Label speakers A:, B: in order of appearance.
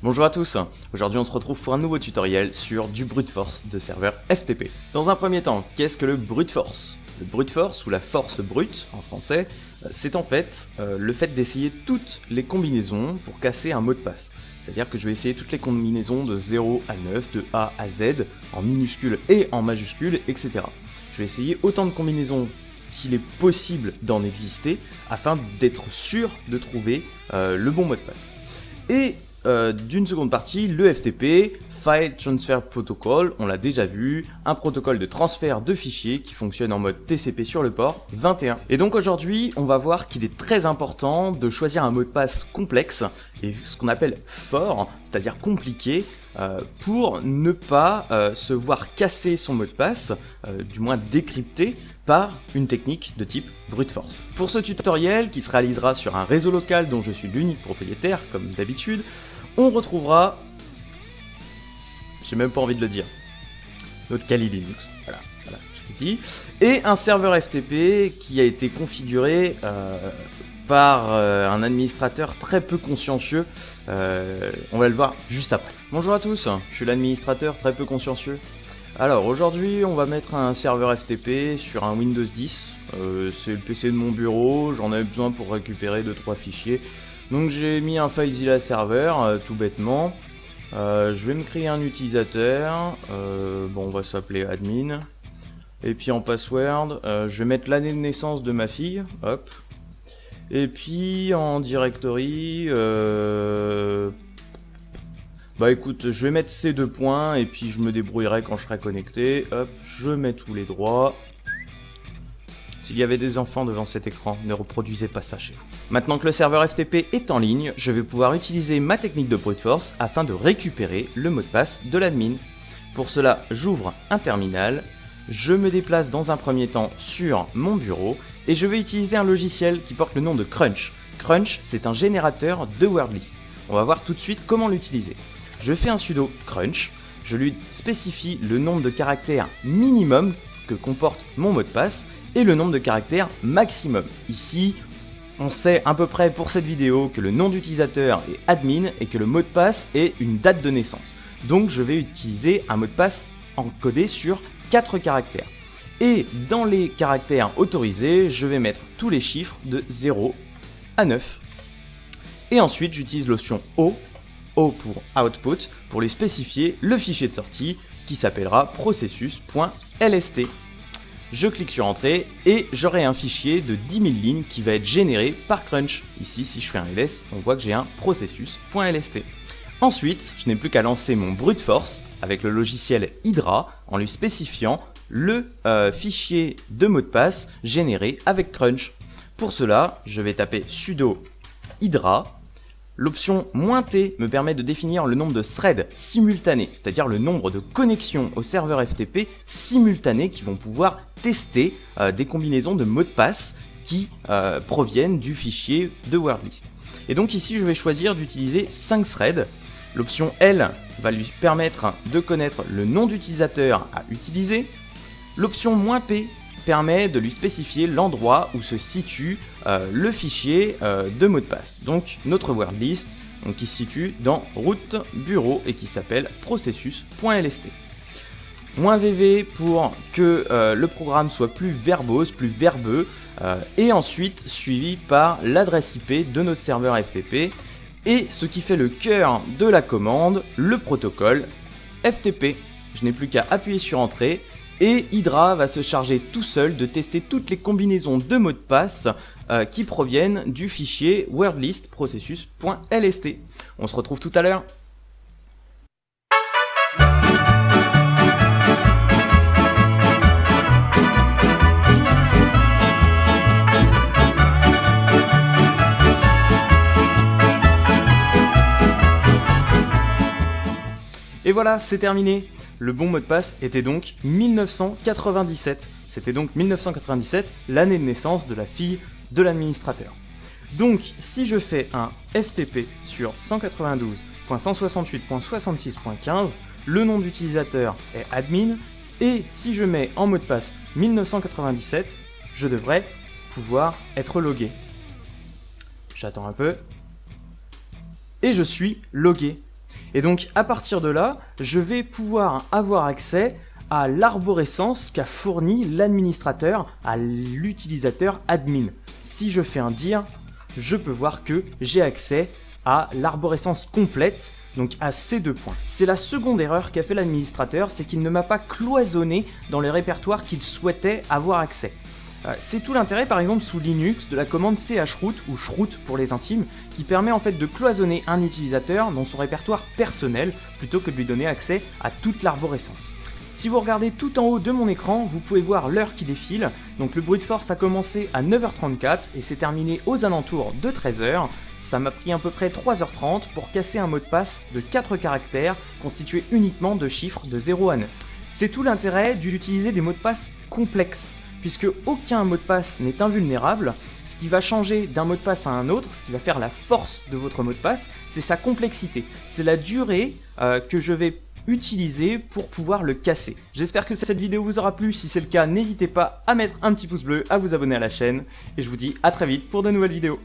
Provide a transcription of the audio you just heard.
A: Bonjour à tous, aujourd'hui on se retrouve pour un nouveau tutoriel sur du brute force de serveur FTP. Dans un premier temps, qu'est-ce que le brute force? Le brute force, ou la force brute en français, c'est en fait le fait d'essayer toutes les combinaisons pour casser un mot de passe. C'est-à-dire que je vais essayer toutes les combinaisons de 0 à 9, de A à Z, en minuscules et en majuscules, etc. Je vais essayer autant de combinaisons qu'il est possible d'en exister afin d'être sûr de trouver le bon mot de passe. Et d'une seconde partie, le FTP, File Transfer Protocol, on l'a déjà vu, un protocole de transfert de fichiers qui fonctionne en mode TCP sur le port 21. Et donc aujourd'hui, on va voir qu'il est très important de choisir un mot de passe complexe, et ce qu'on appelle fort, c'est-à-dire compliqué, pour ne pas se voir casser son mot de passe, du moins décrypté, par une technique de type brute force. Pour ce tutoriel, qui se réalisera sur un réseau local dont je suis l'unique propriétaire, comme d'habitude, on retrouvera, j'ai même pas envie de le dire, notre Kali Linux, voilà, je l'ai dit, et un serveur FTP qui a été configuré par un administrateur très peu consciencieux, on va le voir juste après. Bonjour à tous, je suis l'administrateur très peu consciencieux. Alors aujourd'hui on va mettre un serveur FTP sur un Windows 10, c'est le PC de mon bureau, j'en avais besoin pour récupérer 2-3 fichiers. Donc j'ai mis un FileZilla server, tout bêtement. Je vais me créer un utilisateur, bon on va s'appeler admin. Et puis en password, je vais mettre l'année de naissance de ma fille, hop. Et puis en directory, bah écoute, je vais mettre ces deux points et puis je me débrouillerai quand je serai connecté. Hop, je mets tous les droits. S'il y avait des enfants devant cet écran, ne reproduisez pas ça chez vous. Maintenant que le serveur FTP est en ligne, je vais pouvoir utiliser ma technique de brute force afin de récupérer le mot de passe de l'admin. Pour cela, j'ouvre un terminal, je me déplace dans un premier temps sur mon bureau et je vais utiliser un logiciel qui porte le nom de Crunch. Crunch, c'est un générateur de word list. On va voir tout de suite comment l'utiliser. Je fais un sudo crunch, je lui spécifie le nombre de caractères minimum que comporte mon mot de passe et le nombre de caractères maximum. Ici, on sait à peu près pour cette vidéo que le nom d'utilisateur est admin et que le mot de passe est une date de naissance. Donc je vais utiliser un mot de passe encodé sur 4 caractères. Et dans les caractères autorisés, je vais mettre tous les chiffres de 0 à 9. Et ensuite, j'utilise l'option O pour output, pour lui spécifier le fichier de sortie qui s'appellera processus.lst. Je clique sur Entrée et j'aurai un fichier de 10 000 lignes qui va être généré par Crunch. Ici, si je fais un ls, on voit que j'ai un processus.lst. Ensuite, je n'ai plus qu'à lancer mon brute force avec le logiciel Hydra en lui spécifiant le fichier de mot de passe généré avec Crunch. Pour cela, je vais taper sudo Hydra. L'option "-t" me permet de définir le nombre de threads simultanés, c'est-à-dire le nombre de connexions au serveur FTP simultanées qui vont pouvoir tester des combinaisons de mots de passe qui proviennent du fichier de wordlist. Et donc ici, je vais choisir d'utiliser 5 threads. L'option L va lui permettre de connaître le nom d'utilisateur à utiliser. L'option "-p" permet de lui spécifier l'endroit où se situe le fichier de mot de passe. Donc notre word list qui se situe dans root bureau et qui s'appelle processus.lst. "-vv pour que le programme soit plus verbose, plus verbeux, et ensuite suivi par l'adresse IP de notre serveur FTP et ce qui fait le cœur de la commande, le protocole FTP. Je n'ai plus qu'à appuyer sur Entrée et Hydra va se charger tout seul de tester toutes les combinaisons de mots de passe qui proviennent du fichier wordlist processus.lst. On se retrouve tout à l'heure. Et voilà, c'est terminé. Le bon mot de passe était donc 1997. C'était donc 1997, l'année de naissance de la fille de l'administrateur. Donc, si je fais un FTP sur 192.168.66.15, le nom d'utilisateur est admin, et si je mets en mot de passe 1997, je devrais pouvoir être logué. J'attends un peu. Et je suis logué. Et donc à partir de là, je vais pouvoir avoir accès à l'arborescence qu'a fourni l'administrateur à l'utilisateur admin. Si je fais un dir, je peux voir que j'ai accès à l'arborescence complète, donc à ces 2 points. C'est la seconde erreur qu'a fait l'administrateur, c'est qu'il ne m'a pas cloisonné dans le répertoire qu'il souhaitait avoir accès. C'est tout l'intérêt par exemple sous Linux de la commande chroot ou chroot pour les intimes qui permet en fait de cloisonner un utilisateur dans son répertoire personnel plutôt que de lui donner accès à toute l'arborescence. Si vous regardez tout en haut de mon écran, vous pouvez voir l'heure qui défile. Donc le brute force a commencé à 9h34 et s'est terminé aux alentours de 13h. Ça m'a pris à peu près 3h30 pour casser un mot de passe de 4 caractères constitué uniquement de chiffres de 0 à 9. C'est tout l'intérêt d'utiliser des mots de passe complexes, puisque aucun mot de passe n'est invulnérable. Ce qui va changer d'un mot de passe à un autre, ce qui va faire la force de votre mot de passe, c'est sa complexité. C'est la durée que je vais utiliser pour pouvoir le casser. J'espère que cette vidéo vous aura plu. Si c'est le cas, n'hésitez pas à mettre un petit pouce bleu, à vous abonner à la chaîne. Et je vous dis à très vite pour de nouvelles vidéos.